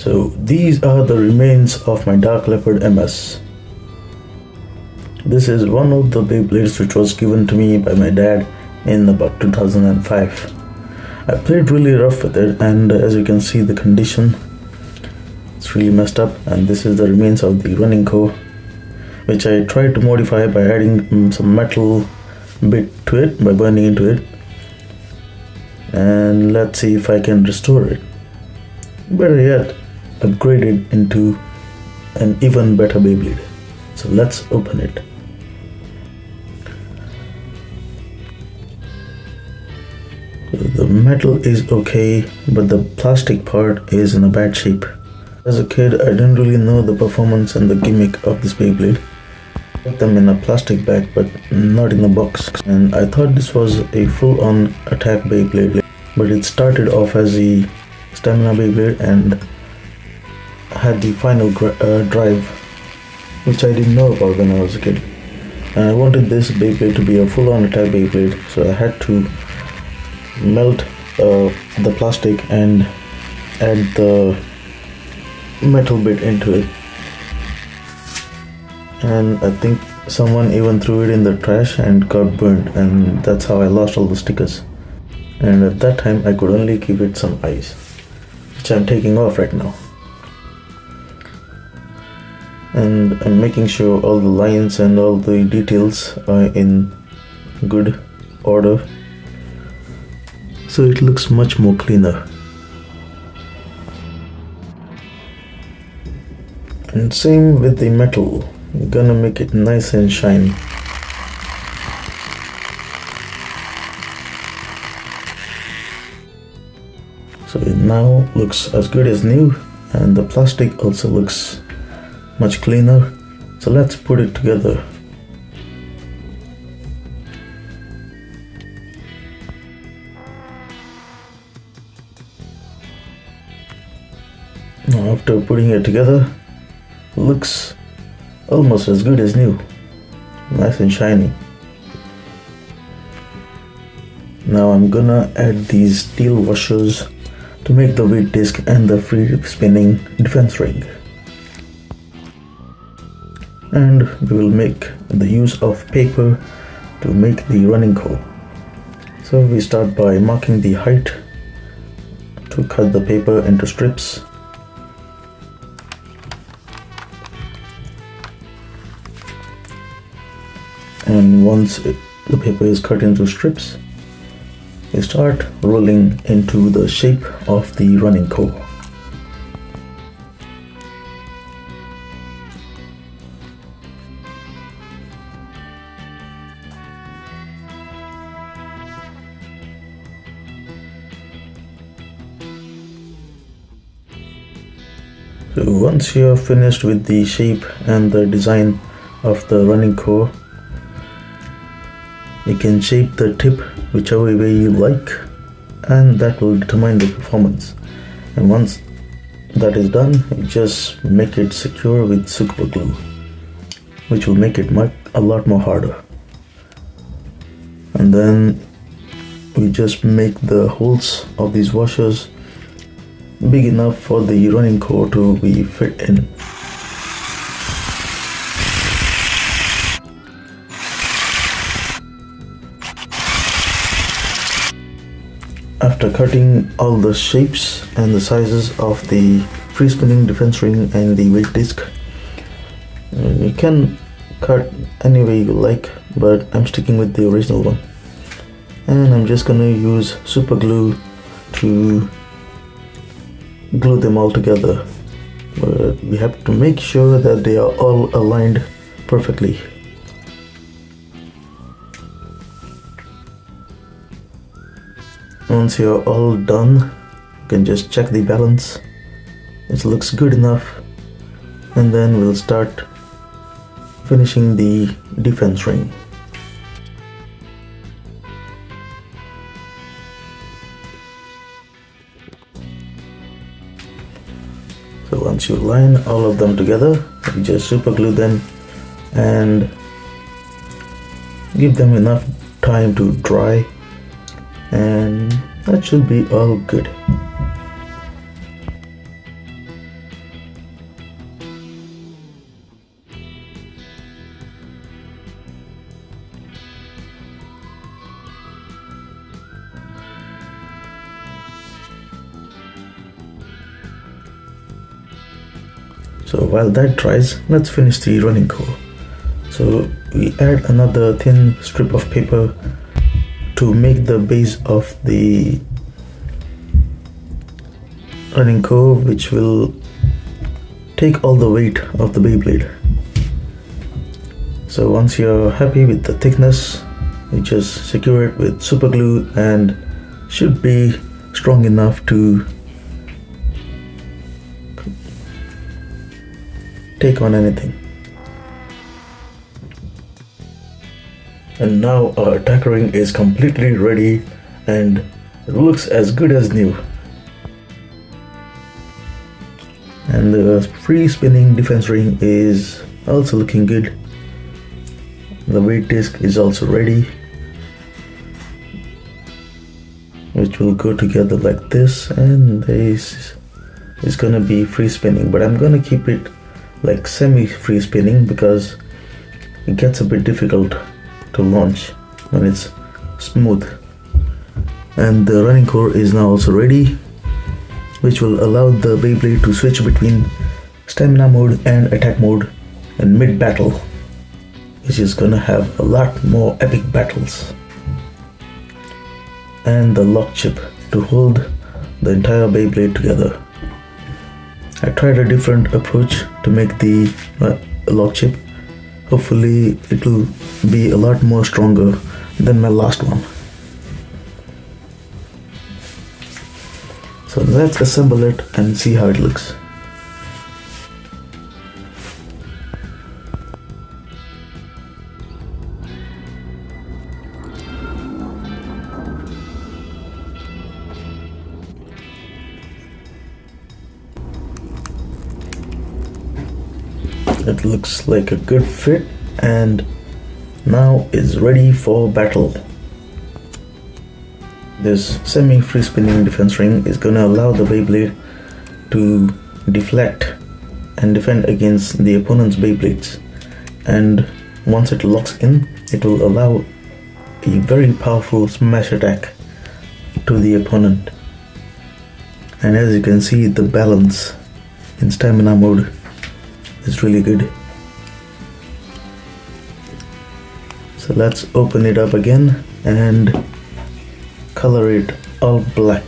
So these are the remains of my Dark Leopard MS. This is one of the Beyblades which was given to me by my dad in about 2005. I played really rough with it, and as you can see, the condition, it's really messed up. And this is the remains of the running core, which I tried to modify by adding some metal bit to it, by burning into it. And let's see if I can restore it. Better yet, upgrade it into an even better Beyblade. So let's open it. The metal is okay, but the plastic part is in a bad shape. As a kid, I didn't really know the performance and the gimmick of this Beyblade. I got them in a plastic bag, but not in a box. And I thought this was a full-on attack Beyblade, but it started off as a stamina Beyblade and had the final drive, which I didn't know about when I was a kid. And I wanted this Beyblade to be a full-on attack Beyblade, so I had to melt the plastic and add the metal bit into it. And I think someone even threw it in the trash and got burned, and that's how I lost all the stickers. And at that time I could only give it some eyes, which I'm taking off right now. And I'm making sure all the lines and all the details are in good order, so it looks much more cleaner. And same with the metal, I'm gonna make it nice and shiny. So it now looks as good as new, and the plastic also looks much cleaner. So let's put it together. Now after putting it together, it looks almost as good as new, nice and shiny. Now I'm gonna add these steel washers to make the weight disc and the free spinning defense ring. And we will make the use of paper to make the running core. So we start by marking the height to cut the paper into strips. And once the paper is cut into strips, we start rolling into the shape of the running core. So once you are finished with the shape and the design of the running core, you can shape the tip whichever way you like, and that will determine the performance. And once that is done, you just make it secure with super glue, which will make it a lot more harder. And then we just make the holes of these washers big enough for the running core to be fit in. After cutting all the shapes and the sizes of the free spinning defense ring and the weight disc, you can cut any way you like, but I'm sticking with the original one. And I'm just gonna use super glue to glue them all together, but we have to make sure that they are all aligned perfectly. Once you're all done, you can just check the balance. It looks good enough, and then we'll start finishing the defense ring. So once you line all of them together, you just super glue them and give them enough time to dry, and that should be all good. So while that dries, let's finish the running core. So we add another thin strip of paper to make the base of the running core, which will take all the weight of the Beyblade. So once you're happy with the thickness, you just secure it with super glue and should be strong enough to take on anything. And now our attack ring is completely ready and it looks as good as new. And the free spinning defense ring is also looking good. The weight disc is also ready, which will go together like this, and this is gonna be free spinning, but I'm gonna keep it like semi free spinning because it gets a bit difficult to launch when it's smooth. And the running core is now also ready, which will allow the Beyblade to switch between stamina mode and attack mode in mid battle, which is gonna have a lot more epic battles. And the lock chip to hold the entire Beyblade together. I tried a different approach to make the lock chip. Hopefully it will be a lot more stronger than my last one. So let's assemble it and see how it looks. It looks like a good fit and now it's ready for battle. This semi-free spinning defense ring is gonna allow the Beyblade to deflect and defend against the opponent's Beyblades. And once it locks in, it will allow a very powerful smash attack to the opponent. And as you can see, the balance in stamina mode is really good. So let's open it up again and color it all black.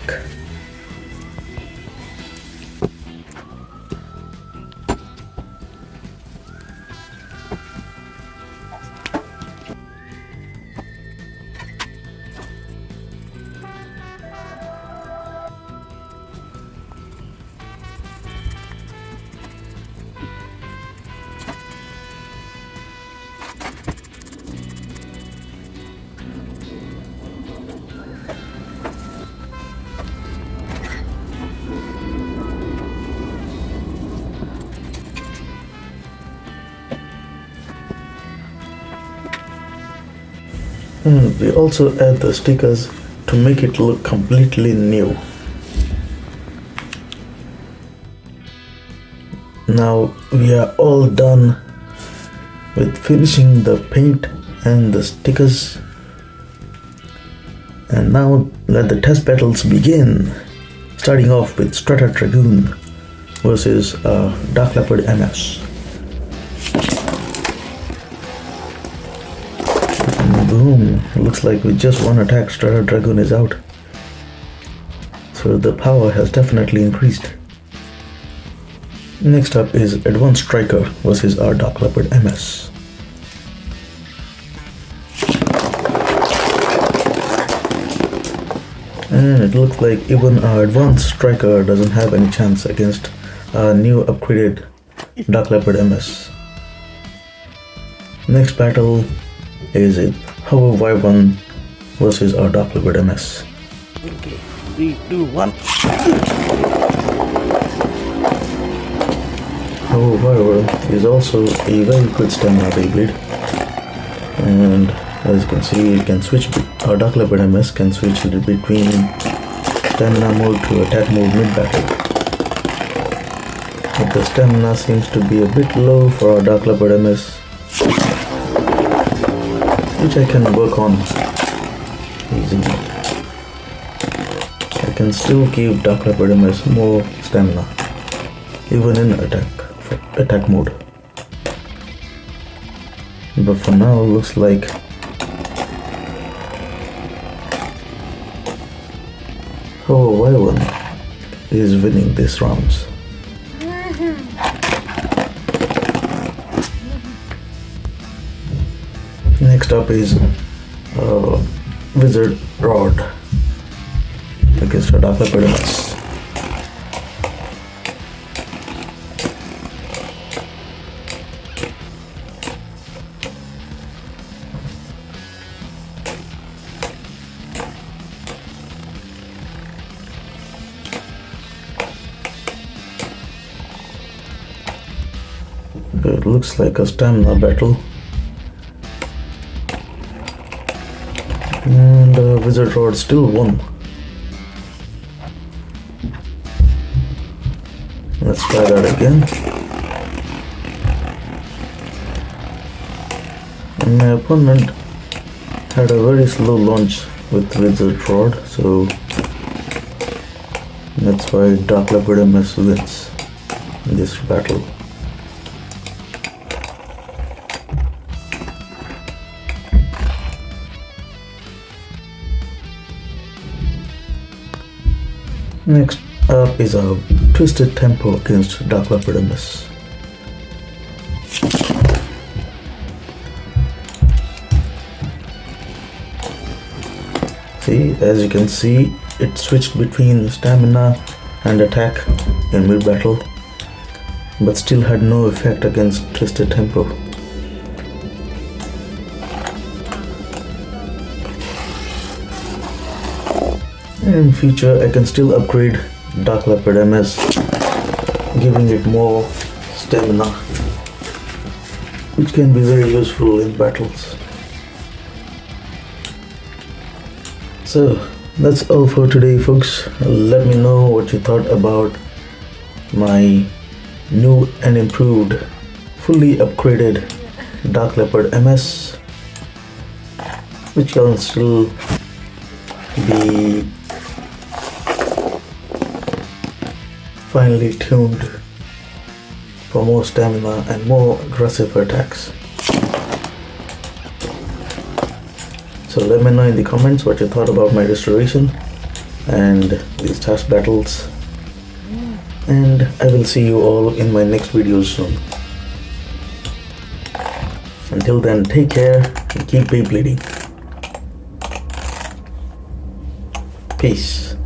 And we also add the stickers to make it look completely new. Now we are all done with finishing the paint and the stickers. And now let the test battles begin. Starting off with Strata Dragoon versus Dark Leopard MS. Boom, looks like with just one attack Strata Dragoon is out. So the power has definitely increased. Next up is Advanced Striker versus our Dark Leopard MS. And it looks like even our Advanced Striker doesn't have any chance against our new upgraded Dark Leopard MS. Next battle is it Hover Y1 versus our Dark Leopard MS. Okay, 3, 2, 1. Hover Y1 is also a very good stamina Beyblade, and as you can see, it can switch. Our Dark Leopard MS can switch between stamina mode to attack mode mid-battle. But the stamina seems to be a bit low for our Dark Leopard MS, which I can work on easily. I can still give Dark Leopard MS more stamina, even in attack. attack mode. But for now, looks like Y1 is winning these rounds. Next up is Wizard Rod against a Dark Leopard MS. It looks like a stamina battle. And Wizard Rod still won. Let's try that again. And my opponent had a very slow launch with Wizard Rod, so that's why Dark Leopard MS wins in this battle. Next up is a Twisted Tempo against Dark Leopard MS. See, as you can see, it switched between stamina and attack in mid-battle, but still had no effect against Twisted Tempo. In future, I can still upgrade Dark Leopard MS, giving it more stamina, which can be very useful in battles. So that's all for today, folks. Let me know what you thought about my new and improved, fully upgraded Dark Leopard MS, which can still be finely tuned for more stamina and more aggressive attacks. So let me know in the comments what you thought about my restoration and these task battles, and I will see you all in my next videos soon. Until then, take care and keep Beyblading. Peace.